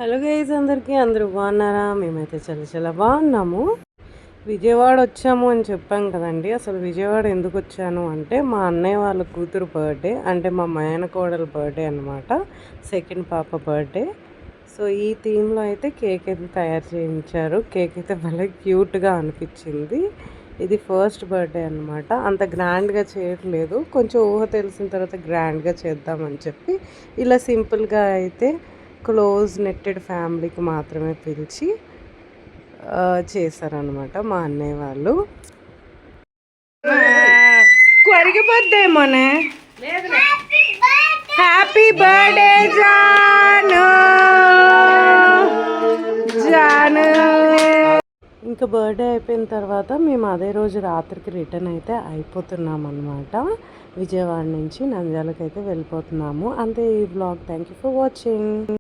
Hello guys, అందరూ బాగున్నారా? మేమైతే చాలా చాలా బాగున్నాము. విజయవాడ వచ్చాము అని చెప్పాం కదండి. అసలు విజయవాడ ఎందుకు వచ్చాను అంటే మా అన్నయ్య వాళ్ళ కూతురు బర్త్డే, అంటే మా మేనకోడల బర్త్డే అనమాట. సెకండ్ పాప బర్త్డే. సో ఈ థీమ్లో అయితే కేక్ అయితే తయారు చేయించారు. కేక్ అయితే భలే క్యూట్గా అనిపించింది. ఇది ఫస్ట్ బర్త్డే అనమాట. అంత గ్రాండ్గా చేయట్లేదు, కొంచెం ఊహ తెలిసిన తర్వాత గ్రాండ్గా చేద్దామని చెప్పి ఇలా సింపుల్గా అయితే క్లోజ్ నెట్టెడ్ ఫ్యామిలీకి మాత్రమే పిలిచి చేశారనమాట మా అన్నయ్య వాళ్ళు. కరిగిపోద్దేమోనే. Happy birthday Janu. జాను ఇంకా బర్త్డే అయిపోయిన తర్వాత మేము అదే రోజు రాత్రికి రిటర్న్ అయితే అయిపోతున్నాం అనమాట. విజయవాడ నుంచి నంద్యాలకు అయితే వెళ్ళిపోతున్నాము. అంతే ఈ blog. Thank you for watching.